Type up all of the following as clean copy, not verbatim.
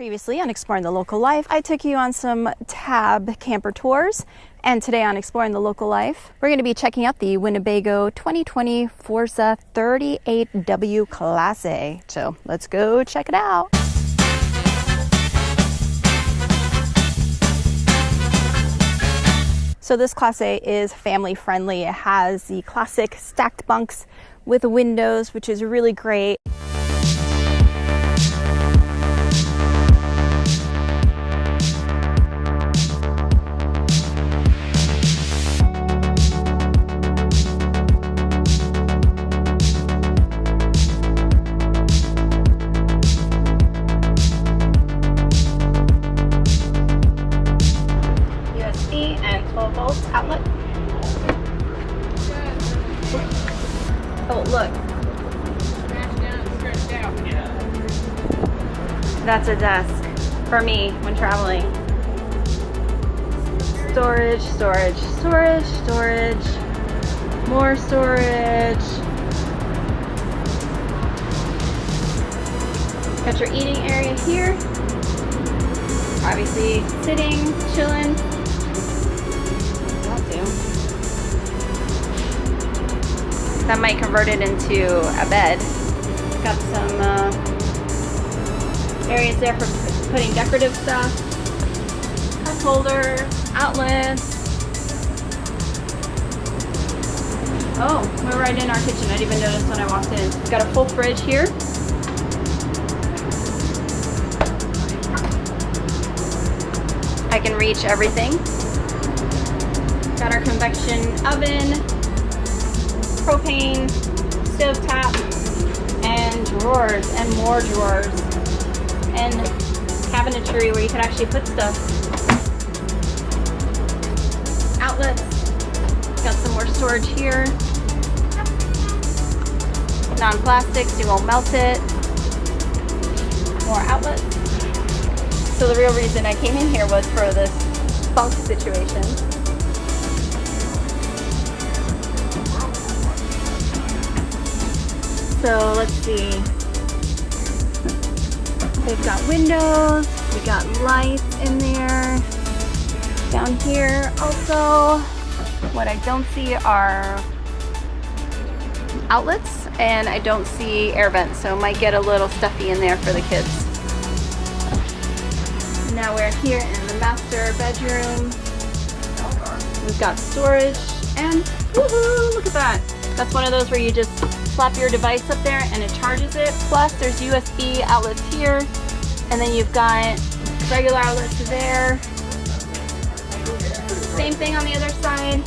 Previously on Exploring the Local Life, I took you on some tab camper tours, and today on Exploring the Local Life, we're going to be checking out the Winnebago 2020 Forza 38W Class A. So let's go check it out. So this Class A is family friendly. It has the classic stacked bunks with windows, which is really great. Outlet. Oh, look. That's a desk for me when traveling. Storage, storage, storage, storage, more storage. Got your eating area here. Obviously sitting, chilling. That might convert it into a bed. Got some areas there for putting decorative stuff. Cup holder, outlets. Oh, we're right in our kitchen. I didn't even notice when I walked in. Got a full fridge here. I can reach everything. Got our convection oven, propane, stovetop, and drawers, and more drawers, and cabinetry where you can actually put stuff. Outlets, got some more storage here. Non-plastics, you won't melt it. More outlets. So the real reason I came in here was for this bunk situation. So let's see, they've got windows, we got lights in there. Down here also, what I don't see are outlets, and I don't see air vents, so it might get a little stuffy in there for the kids. Now we're here in the master bedroom. We've got storage, and woohoo, look at that. That's one of those where you just slap your device up there and it charges it. Plus there's USB outlets here, and then you've got regular outlets there. Same thing on the other side.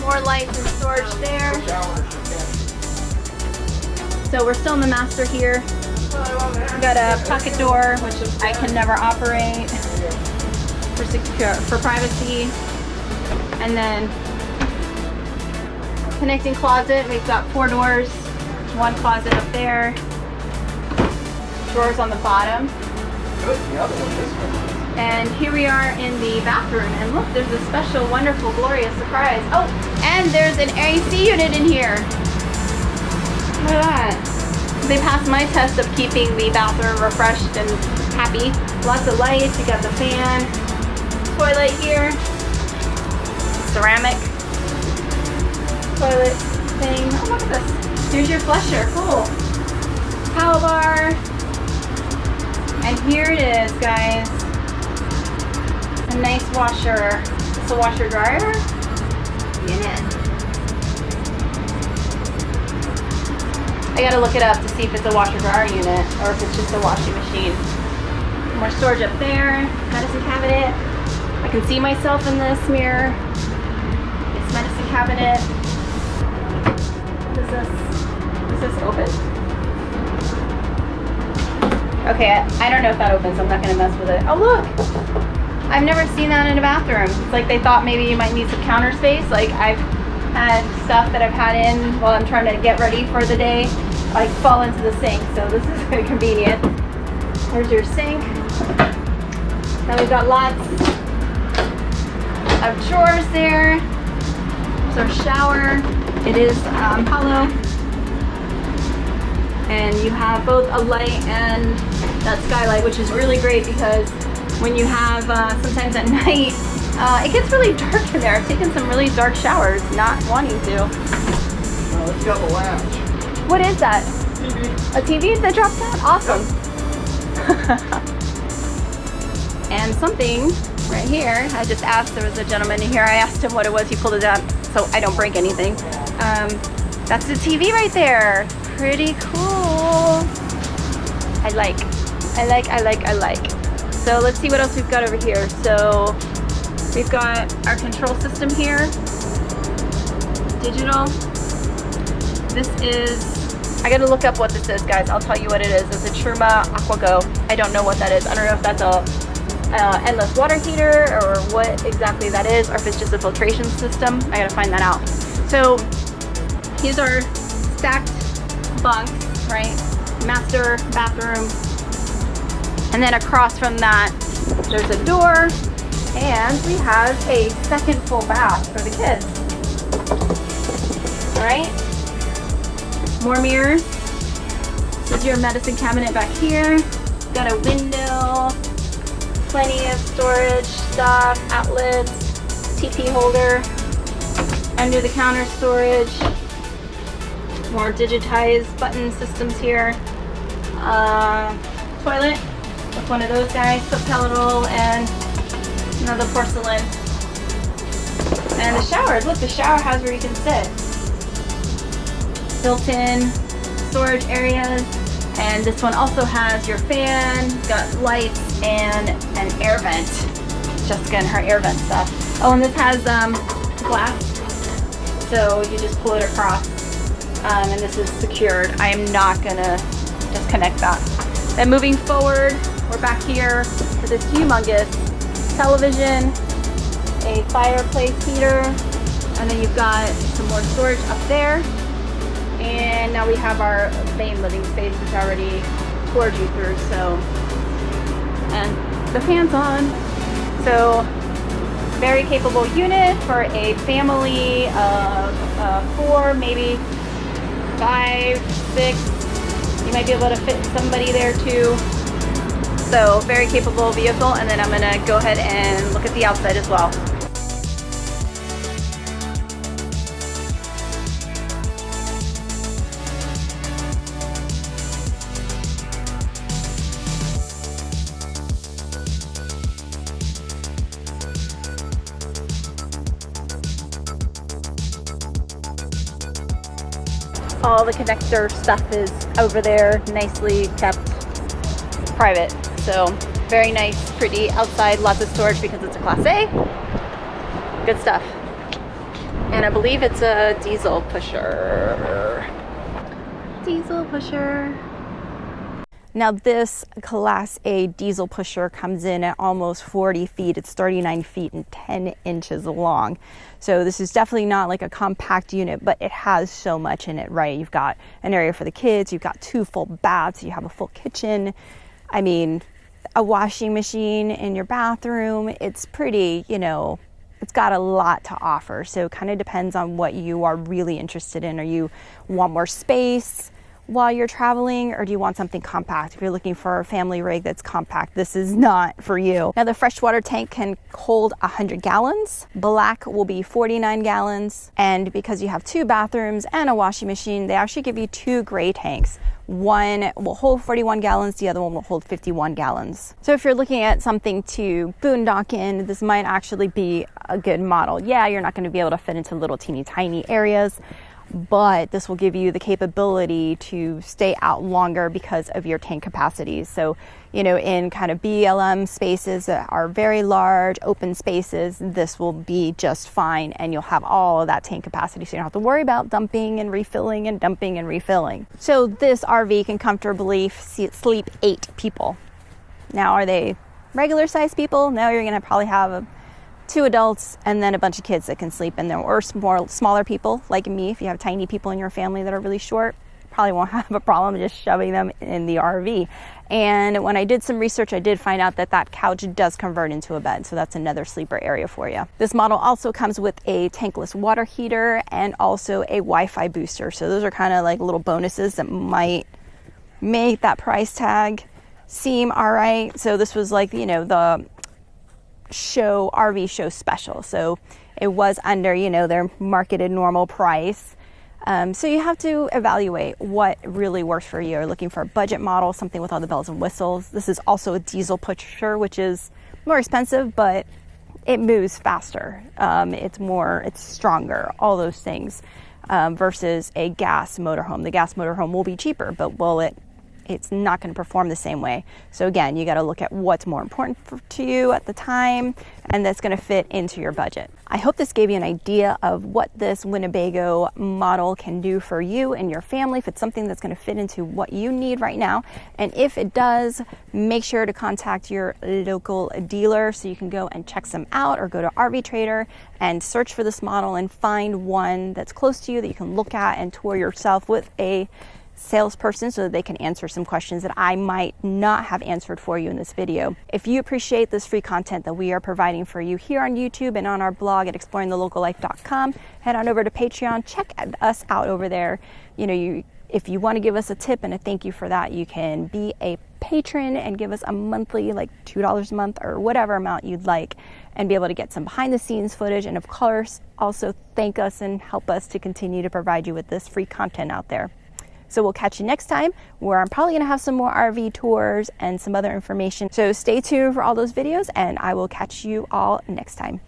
More lights and storage there. So we're still in the master here. We've got a pocket door, which I can never operate for privacy. And then connecting closet, we've got 4 doors, 1 closet up there, drawers on the bottom. And here we are in the bathroom, and look, there's a special, wonderful, glorious surprise. Oh, and there's an AC unit in here. Look at that. They passed my test of keeping the bathroom refreshed and happy. Lots of lights, you got the fan, toilet here, ceramic toilet thing. Oh, look at this. Here's your flusher. Cool. Towel bar. And here it is, guys. A nice washer. It's a washer dryer unit. I gotta look it up to see if it's a washer dryer unit or if it's just a washing machine. More storage up there. Medicine cabinet. I can see myself in this mirror. It's medicine cabinet. Is this open? Okay, I don't know if that opens, so I'm not gonna mess with it. Oh look! I've never seen that in a bathroom. It's like they thought maybe you might need some counter space. Like I've had stuff that I've had in while I'm trying to get ready for the day, like fall into the sink. So this is very convenient. There's your sink. Now we've got lots of drawers there. There's our shower. It is hollow. And you have both a light and that skylight, which is really great because when you have, sometimes at night, it gets really dark in there. I've taken some really dark showers, not wanting to. It's got a latch. What is that? TV. A TV that drops out? Awesome. And something right here, I just asked, there was a gentleman in here, I asked him what it was, he pulled it out so I don't break anything. That's the TV right there. Pretty cool. I like. So let's see what else we've got over here. So we've got our control system here. Digital. This is, I gotta look up what this is, guys. I'll tell you what it is. It's a Truma AquaGo. I don't know what that is. I don't know if that's a endless water heater or what exactly that is, or if it's just a filtration system. I gotta find that out. So these are stacked bunks, right? Master bathroom. And then across from that, there's a door, and we have a second full bath for the kids. All right, more mirrors. This is your medicine cabinet back here. Got a window, plenty of storage stuff, outlets, TP holder, under the counter storage, more digitized button systems here. Toilet with one of those guys, foot pedal, and another porcelain. And the showers, look, the shower has where you can sit. Built-in storage areas, and this one also has your fan, got lights, and an air vent. Jessica and her air vent stuff. Oh, and this has glass, so you just pull it across, and this is secured. I am not gonna disconnect that. Then moving forward, we're back here for this humongous television, a fireplace heater, and then you've got some more storage up there. And now we have our main living space, which I already toured you through, so, and the fan's on. So, very capable unit for a family of 4, maybe 5, 6. You might be able to fit somebody there too. So, very capable vehicle, and then I'm gonna go ahead and look at the outside as well. All the connector stuff is over there, nicely kept private. So very nice, pretty outside, lots of storage because it's a Class A. Good stuff. And I believe it's a diesel pusher. Diesel pusher. Now this Class A diesel pusher comes in at almost 40 feet. It's 39 feet and 10 inches long. So this is definitely not like a compact unit, but it has so much in it, right? You've got an area for the kids, you've got 2 full baths, you have a full kitchen. I mean, a washing machine in your bathroom. It's pretty, you know, it's got a lot to offer. So it kind of depends on what you are really interested in. Or you want more space while you're traveling, or do you want something compact? If you're looking for a family rig that's compact, this is not for you. Now the freshwater tank can hold 100 gallons. Black will be 49 gallons. And because you have 2 bathrooms and a washing machine, they actually give you 2 gray tanks. One will hold 41 gallons, the other one will hold 51 gallons. So if you're looking at something to boondock in, this might actually be a good model. Yeah, you're not gonna be able to fit into little teeny tiny areas, but this will give you the capability to stay out longer because of your tank capacities. So, you know, in kind of BLM spaces that are very large, open spaces, this will be just fine, and you'll have all of that tank capacity, so you don't have to worry about dumping and refilling and dumping and refilling. So this RV can comfortably sleep 8 people. Now, are they regular sized people? No, you're gonna probably have 2 adults and then a bunch of kids that can sleep in there, or smaller people like me. If you have tiny people in your family that are really short, probably won't have a problem just shoving them in the RV. And when I did some research, I did find out that that couch does convert into a bed, so that's another sleeper area for you. This model also comes with a tankless water heater and also a Wi-Fi booster. So those are kind of like little bonuses that might make that price tag seem all right. So this was like, you know, the RV show special. So it was under, you know, their marketed normal price. So you have to evaluate what really works for you. You're looking for a budget model, something with all the bells and whistles. This is also a diesel pusher, which is more expensive, but it moves faster. It's stronger, all those things, versus a gas motorhome. The gas motorhome will be cheaper, but it's not going to perform the same way. So again, you got to look at what's more important to you at the time, and that's going to fit into your budget. I hope this gave you an idea of what this Winnebago model can do for you and your family, if it's something that's going to fit into what you need right now. And if it does, make sure to contact your local dealer so you can go and check some out, or go to RV Trader and search for this model and find one that's close to you that you can look at and tour yourself with a salesperson so that they can answer some questions that I might not have answered for you in this video. If you appreciate this free content that we are providing for you here on YouTube and on our blog at exploringthelocallife.com, head on over to Patreon, check us out over there. You know, if you want to give us a tip and a thank you for that, you can be a patron and give us a monthly, like $2 a month or whatever amount you'd like, and be able to get some behind the scenes footage, and of course also thank us and help us to continue to provide you with this free content out there. So we'll catch you next time, where I'm probably going to have some more RV tours and some other information. So stay tuned for all those videos, and I will catch you all next time.